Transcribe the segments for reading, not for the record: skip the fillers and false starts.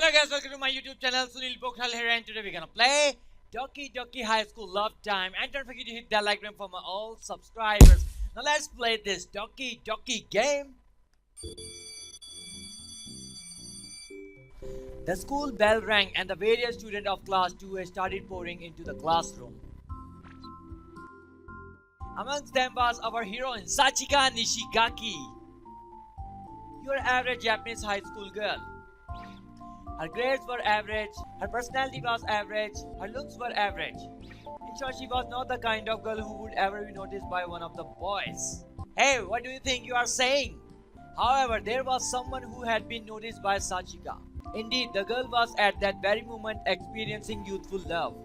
Hello guys, welcome to my YouTube channel. Sunil Pokhriyal here, and today we're gonna play DokiDoki High School Love Time. And don't forget to hit that like button for my all subscribers. Now let's play this DokiDoki game. The school bell rang and the various students of class 2 started pouring into the classroom. Amongst them was our heroine Sachika Nishigaki. Your average Japanese high school girl. Her grades were average, her personality was average, her looks were average. In short, she was not the kind of girl who would ever be noticed by one of the boys. Hey, what do you think you are saying? However, there was someone who had been noticed by Sachika. Indeed, the girl was at that very moment experiencing youthful love.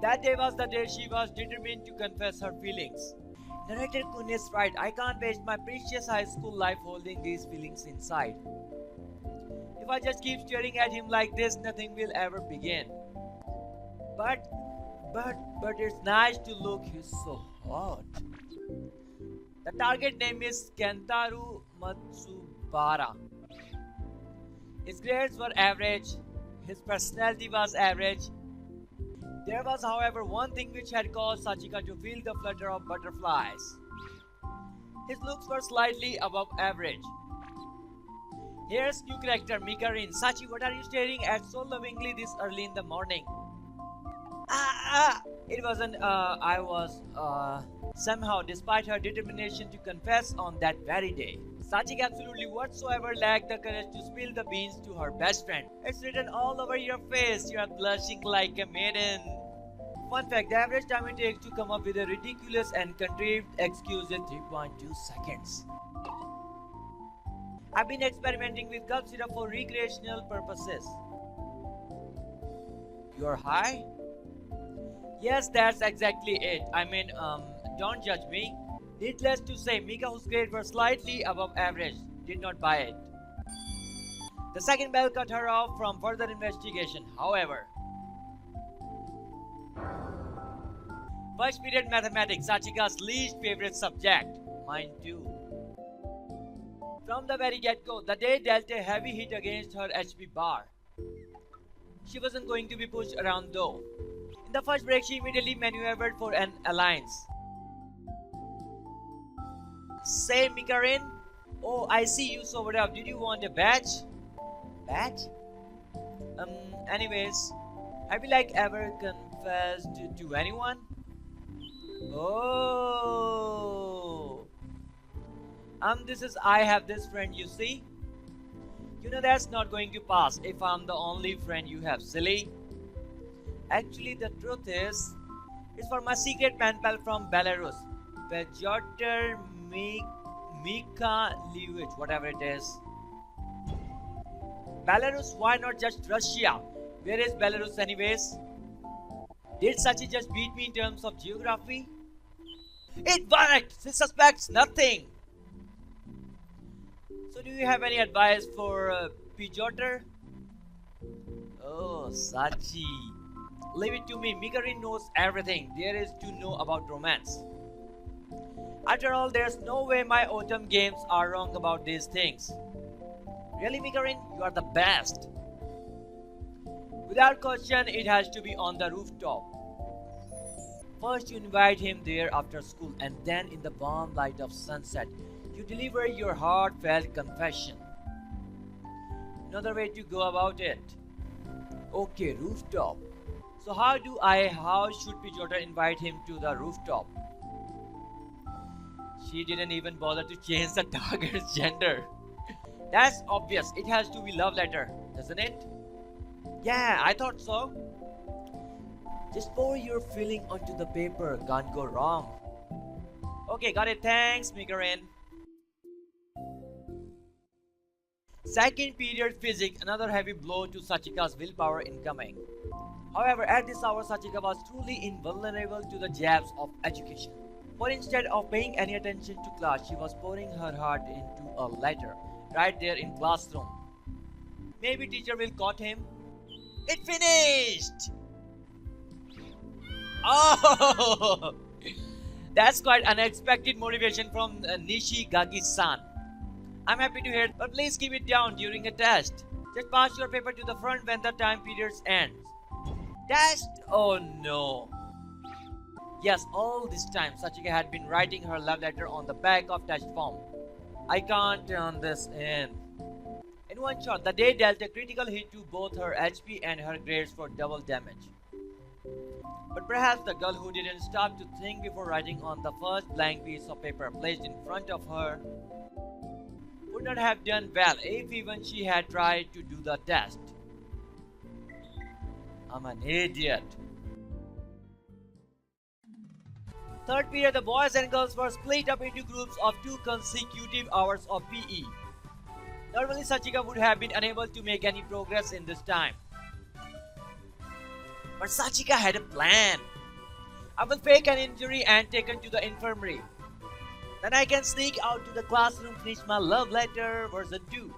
That day was the day she was determined to confess her feelings. Narrator Kun is right, I can't waste my precious high school life holding these feelings inside. If I just keep staring at him like this, nothing will ever begin. But it's nice to look, he's so hot. The target name is Kentaru Matsubara. His grades were average, his personality was average. There was, however, one thing which had caused Sachika to feel the flutter of butterflies. His looks were slightly above average. Here's new character Mikarin. Sachi, what are you staring at so lovingly this early in the morning? It wasn't, I was, somehow, despite her determination to confess on that very day, Sachika absolutely whatsoever lacked the courage to spill the beans to her best friend. It's written all over your face, you are blushing like a maiden. Fun fact, the average time it takes to come up with a ridiculous and contrived excuse is 3.2 seconds. I've been experimenting with cough syrup for recreational purposes. You're high? Yes, that's exactly it. I mean, don't judge me. Needless to say, Mika, whose grades were slightly above average, did not buy it. The second bell cut her off from further investigation, however. First period mathematics, Sachika's least favorite subject. Mine too. From the very get-go, the day dealt a heavy hit against her HP bar. She wasn't going to be pushed around though. In the first break, she immediately maneuvered for an alliance. Say, Mikarin? Oh, I see you sobered up. Did you want a badge? Badge? Anyways, have you ever confessed to anyone? Oh. This is I have this friend, you see? You know that's not going to pass if I'm the only friend you have, silly. Actually, the truth is, it's for my secret pen pal from Belarus, Pyotr Mikhailevich, whatever it is. Belarus, why not just Russia? Where is Belarus anyways? Did Sachi just beat me in terms of geography? It worked! She suspects nothing! So do you have any advice for Pyotr? Oh, Sachi. Leave it to me. Mikarin knows everything there is to know about romance. After all, there's no way my autumn games are wrong about these things. Really, Mikarin? You are the best. Without question, it has to be on the rooftop. First you invite him there after school, and then in the warm light of sunset, you deliver your heartfelt confession. Another way to go about it. Okay, rooftop. So how should Pyotr invite him to the rooftop? She didn't even bother to change the target's gender. That's obvious, it has to be love letter, doesn't it? Yeah, I thought so. Just pour your feeling onto the paper, can't go wrong. Okay, got it, thanks, Mikarin. Second period physics, another heavy blow to Sachika's willpower incoming. However, at this hour, Sachika was truly invulnerable to the jabs of education. For instead of paying any attention to class, she was pouring her heart into a letter, right there in classroom. Maybe teacher will caught him. It finished! Oh! That's quite unexpected motivation from Nishigaki-san. I'm happy to hear it, but please keep it down during a test. Just pass your paper to the front when the time period ends. Test? Oh no. Yes, all this time Sachika had been writing her love letter on the back of test form. I can't turn this in. In one shot, the day dealt a critical hit to both her HP and her grades for double damage. But perhaps the girl who didn't stop to think before writing on the first blank piece of paper placed in front of her would not have done well if even she had tried to do the test. I'm an idiot. Third period, the boys and girls were split up into groups of 2 consecutive hours of PE. Normally, Sachika would have been unable to make any progress in this time. But Sachika had a plan. I will fake an injury and take her to the infirmary. Then I can sneak out to the classroom, finish my love letter version 2,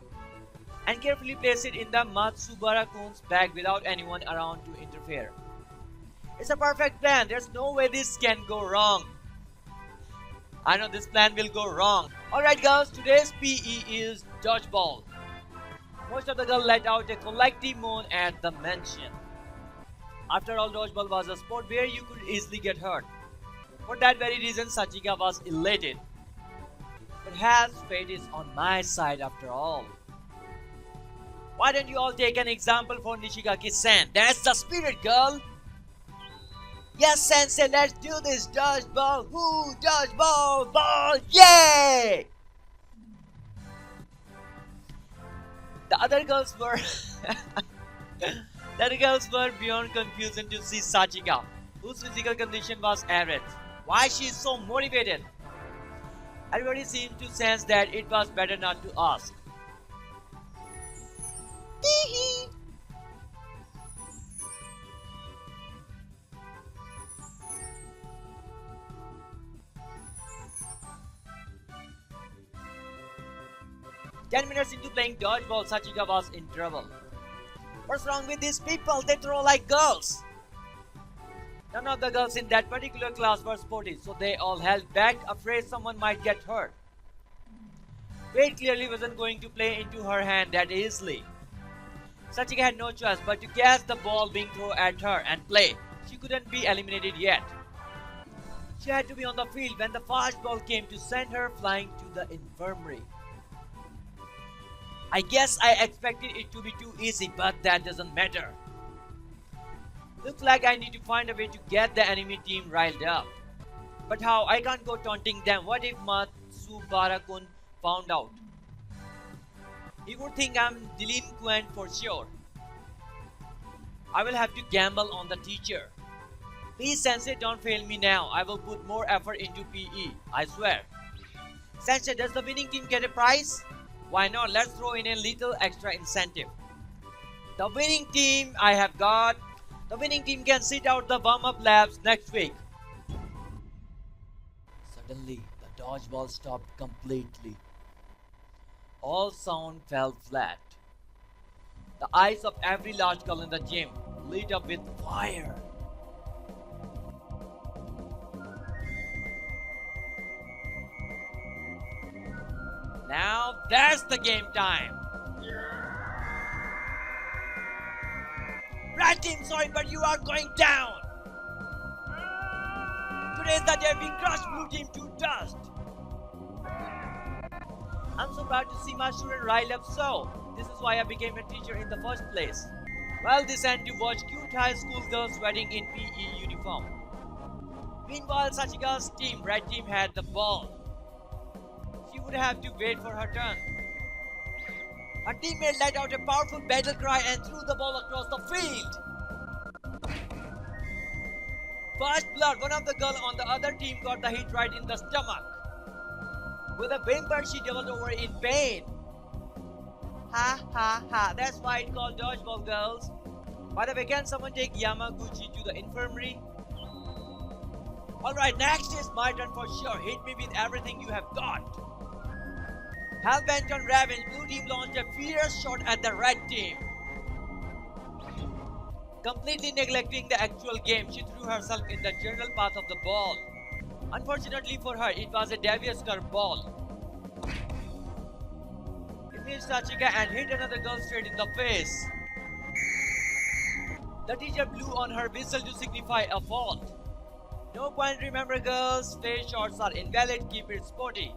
and carefully place it in the Matsubara-kun's bag without anyone around to interfere. It's a perfect plan. There's no way this can go wrong. I know this plan will go wrong. Alright girls, today's PE is dodgeball. Most of the girls let out a collective moan at the mention. After all, dodgeball was a sport where you could easily get hurt. For that very reason, Sachika was elated. Perhaps fate is on my side after all. Why don't you all take an example for Nishigaki-san? That's the spirit, girl! Yes, Sensei, let's do this! Dodgeball! Woo! Dodgeball! Ball! Yay! The other girls were beyond confusion to see Sachika, whose physical condition was average. Why she is so motivated? Everybody seemed to sense that it was better not to ask. Tee-hee! Ten minutes into playing dodgeball, Sachika was in trouble. What's wrong with these people? They throw like girls. None of the girls in that particular class were sporty, so they all held back, afraid someone might get hurt. Fate clearly wasn't going to play into her hand that easily. Sachika had no choice but to catch the ball being thrown at her and play. She couldn't be eliminated yet. She had to be on the field when the fastball came to send her flying to the infirmary. I guess I expected it to be too easy, but that doesn't matter. Looks like I need to find a way to get the enemy team riled up. But how? I can't go taunting them. What if Matsubara-kun found out? He would think I'm delinquent for sure. I will have to gamble on the teacher. Please, Sensei, don't fail me now. I will put more effort into PE. I swear. Sensei, does the winning team get a prize? Why not? Let's throw in a little extra incentive. The winning team I have got. The winning team can sit out the warm-up labs next week. Suddenly, the dodgeball stopped completely. All sound fell flat. The eyes of every large girl in the gym lit up with fire. Now that's the game time. Red team, sorry, but you are going down. Today's the day we crush blue team to dust. I'm so proud to see my student rile up so. This is why I became a teacher in the first place. Well, this and to watch cute high school girls sweating in PE uniform. Meanwhile, Sachika's team, red team, had the ball. She would have to wait for her turn. Her teammate let out a powerful battle cry and threw the ball across the field. First blood, one of the girls on the other team got the hit right in the stomach. With a whimper, she doubled over in pain. Ha ha ha, that's why it's called dodgeball, girls. By the way, can someone take Yamaguchi to the infirmary? Alright, next is my turn for sure. Hit me with everything you have got. Hell-bent on revenge, blue team launched a fierce shot at the red team. Completely neglecting the actual game, she threw herself in the general path of the ball. Unfortunately for her, it was a devious curve ball. If missed Sachika and hit another girl straight in the face. The teacher blew on her whistle to signify a fault. No point, remember girls, face shots are invalid, keep it sporty.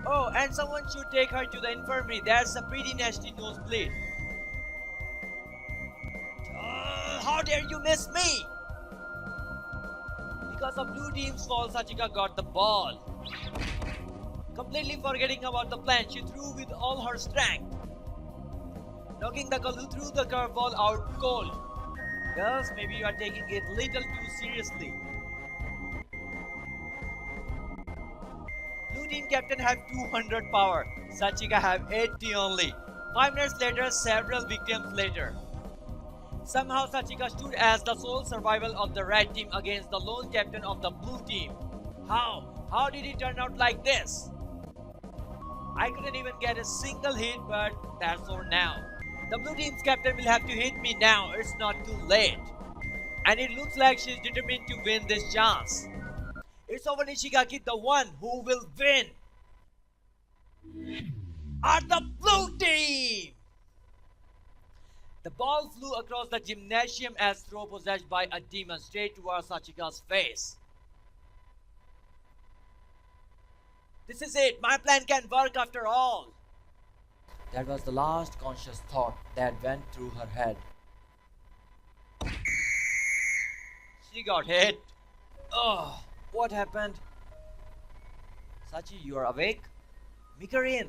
Oh, and someone should take her to the infirmary, there's a pretty nasty nosebleed. How dare you miss me? Because of blue team's fault, Sachika got the ball. Completely forgetting about the plan, she threw with all her strength, knocking the girl who threw the curveball out cold. Girls, maybe you are taking it little too seriously. Blue team captain have 200 power, Sachika have 80 only. 5 minutes later, several victims later. Somehow Sachika stood as the sole survival of the red team against the lone captain of the blue team. How? How did it turn out like this? I couldn't even get a single hit, but that's over now. The blue team's captain will have to hit me now, it's not too late. And it looks like she's determined to win this chance. It's over, Nishigaki, the one who will win are the blue team! The ball flew across the gymnasium as throw possessed by a demon straight towards Sachika's face. This is it, my plan can work after all. That was the last conscious thought that went through her head. She got hit. Oh, what happened? Sachi, you are awake? Mikarin,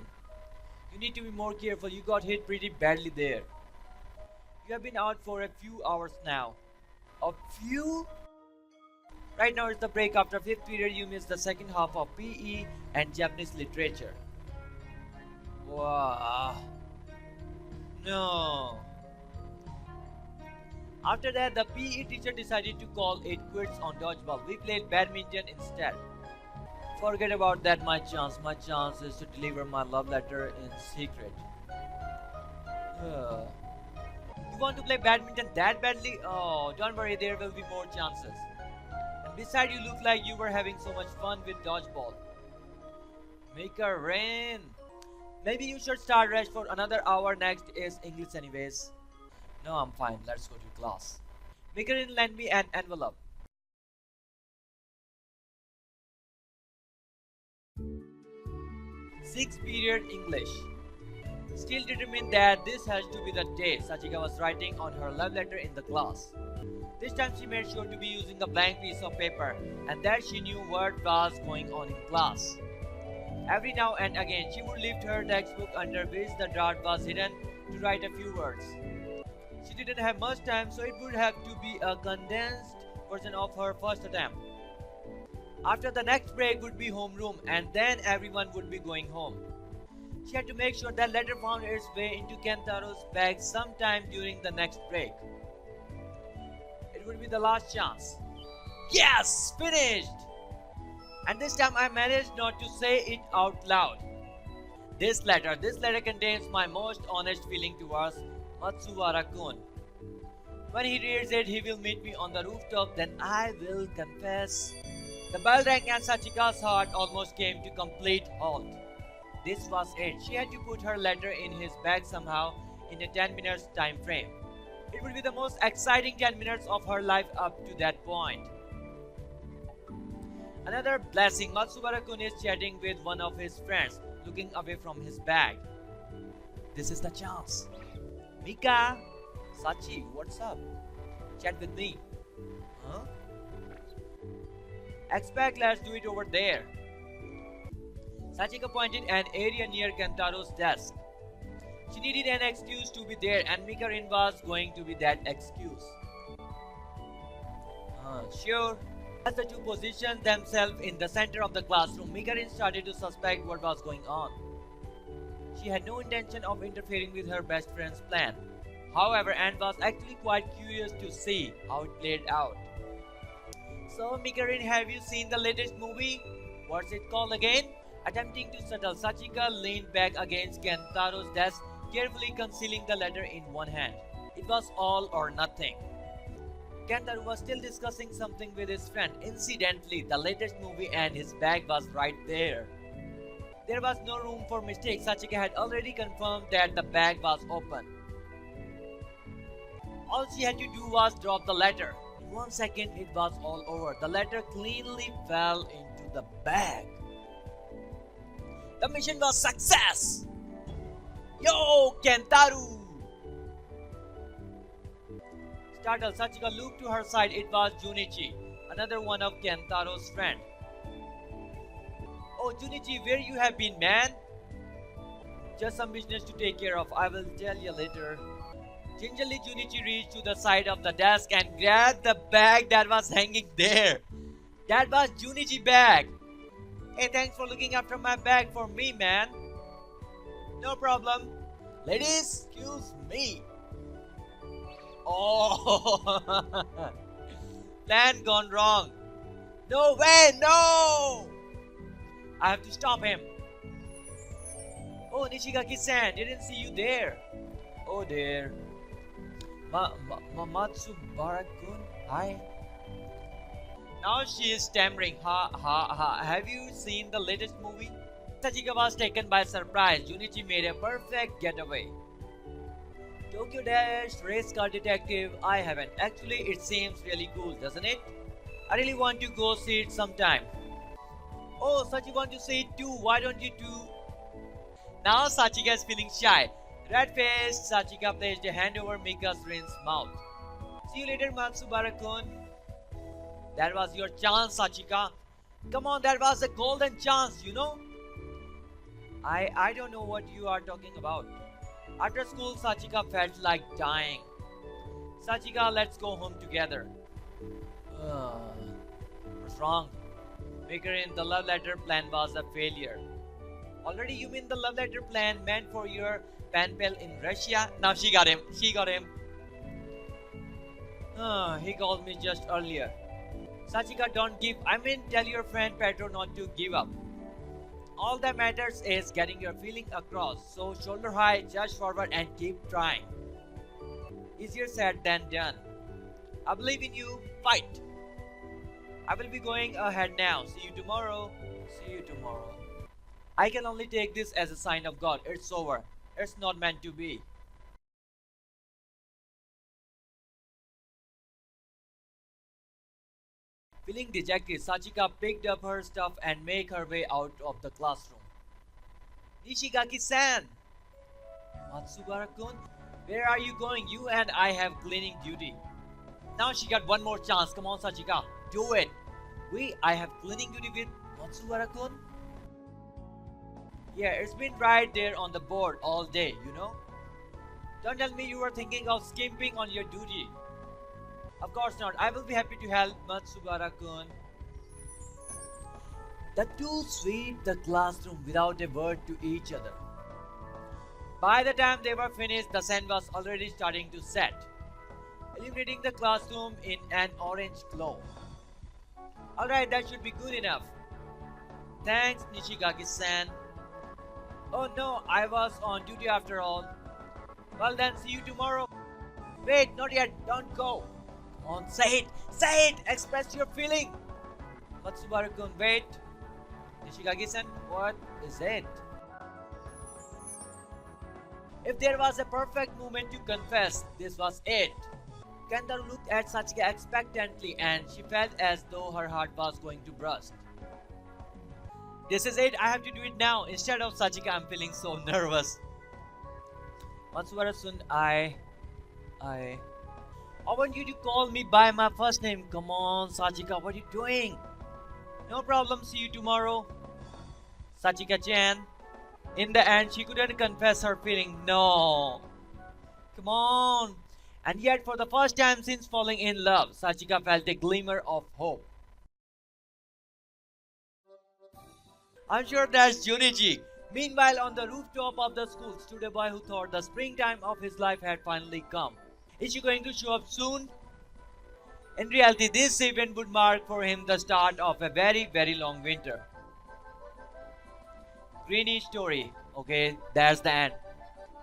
you need to be more careful. You got hit pretty badly there. You have been out for a few hours now. A few? Right now it's the break. After 5th period, you missed the second half of PE and Japanese literature. Wow. No. After that, the PE teacher decided to call it quits on dodgeball. We played badminton instead. Forget about that, my chance. My chance is to deliver my love letter in secret. You want to play badminton that badly? Oh, don't worry, there will be more chances. And besides, you look like you were having so much fun with dodgeball. Make a rain. Maybe you should start rest for another hour. Next is English anyways. No, I'm fine. Let's go to class. Mikarin, lend me an envelope. 6th period English. Still determined that this has to be the day, Sachika was writing on her love letter in the class. This time she made sure to be using a blank piece of paper and that she knew what was going on in class. Every now and again she would lift her textbook under which the dart was hidden to write a few words. She didn't have much time, so it would have to be a condensed version of her first attempt. After the next break would be homeroom and then everyone would be going home. She had to make sure that letter found its way into Kentaro's bag sometime during the next break. It would be the last chance. Yes! Finished! And this time I managed not to say it out loud. This letter contains my most honest feeling towards Matsuwara-kun. When he reads it, he will meet me on the rooftop, then I will confess. The bell rang and Sachika's heart almost came to complete halt. This was it. She had to put her letter in his bag somehow in a 10 minutes time frame. It would be the most exciting 10 minutes of her life up to that point. Another blessing, Matsuwara-kun is chatting with one of his friends, looking away from his bag. This is the chance. Mika! Sachi, what's up? Chat with me. Huh? Expect, let's do it over there. Sachika pointed an area near Kentaro's desk. She needed an excuse to be there and Mikarin was going to be that excuse. Sure. As the two positioned themselves in the center of the classroom, Mikarin started to suspect what was going on. She had no intention of interfering with her best friend's plan. However, Anne was actually quite curious to see how it played out. So, Mikarin, have you seen the latest movie? What's it called again? Attempting to settle, Sachika leaned back against Kentaro's desk, carefully concealing the letter in one hand. It was all or nothing. Kentaro was still discussing something with his friend. Incidentally, the latest movie and his bag was right there. There was no room for mistake. Sachika had already confirmed that the bag was open. All she had to do was drop the letter. In 1 second, it was all over. The letter cleanly fell into the bag. The mission was success! Yo, Kentaru! Startled, Sachika looked to her side. It was Junichi, another one of Kentaro's friends. Oh, Junichi, where you have been, man? Just some business to take care of. I will tell you later. Gingerly, Junichi reached to the side of the desk and grabbed the bag that was hanging there. That was Junichi's bag. Hey, thanks for looking after my bag for me, man. No problem. Ladies, excuse me. Oh, plan gone wrong. No way, no! I have to stop him. Oh, Nishigaki-san, didn't see you there. Oh dear. Matsubara-kun, hi. Now she is stammering. Ha. Have you seen the latest movie? Sachika was taken by surprise. Junichi made a perfect getaway. Tokyo Dash, race car detective. I haven't. Actually, it seems really cool, doesn't it? I really want to go see it sometime. Oh, Sachi want to see it too. Why don't you two? Now Sachika is feeling shy. Red-faced, Sachika placed a hand over Mika's Rin's mouth. See you later, Matsubara-kun. That was your chance, Sachika. Come on, that was a golden chance, you know? I don't know what you are talking about. After school, Sachika felt like dying. Sachika, let's go home together. What's wrong? Figuring the love letter plan was a failure. Already, you mean the love letter plan meant for your pen pal in Russia? Now she got him. He called me just earlier. Sachika, don't give. Tell your friend Pedro not to give up. All that matters is getting your feeling across. So shoulder high, just forward and keep trying. Easier said than done. I believe in you. Fight. I will be going ahead now. See you tomorrow. I can only take this as a sign of God. It's over. It's not meant to be. Feeling dejected, Sachika picked up her stuff and made her way out of the classroom. Nishigaki-san! Matsubara-kun, where are you going? You and I have cleaning duty. Now she got one more chance. Come on, Sachika. Do it. I have cleaning duty with Matsubara-kun? Yeah, it's been right there on the board all day, you know? Don't tell me you were thinking of skimping on your duty. Of course not. I will be happy to help, Matsubara-kun. The two swept the classroom without a word to each other. By the time they were finished, the sun was already starting to set, illuminating the classroom in an orange glow. Alright, that should be good enough. Thanks, Nishigaki-san. Oh no, I was on duty after all. Well then, see you tomorrow. Wait, not yet, don't go. Come on, say it, express your feeling. Matsubara-kun, wait. Nishigaki-san, what is it? If there was a perfect moment to confess, this was it. Kentaru looked at Sachika expectantly and she felt as though her heart was going to burst. This is it, I have to do it now. Instead of Sachika, I'm feeling so nervous. Matsubara-san, I want you to call me by my first name. Come on, Sachika, what are you doing? No problem, see you tomorrow. Sachika-chan. In the end, she couldn't confess her feeling. No. Come on. And yet, for the first time since falling in love, Sachika felt a glimmer of hope. I'm sure that's Junichi. Meanwhile, on the rooftop of the school stood a boy who thought the springtime of his life had finally come. Is she going to show up soon? In reality, this event would mark for him the start of a very, very long winter. Greeny story. Okay, that's the end.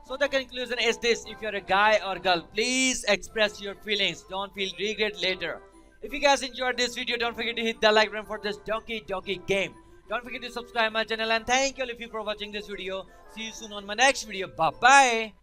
So the conclusion is this: if you're a guy or girl, please express your feelings. Don't feel regret later. If you guys enjoyed this video, don't forget to hit the like button for this Doki Doki game. Don't forget to subscribe my channel, and thank you all of you for watching this video. See you soon on my next video. Bye bye.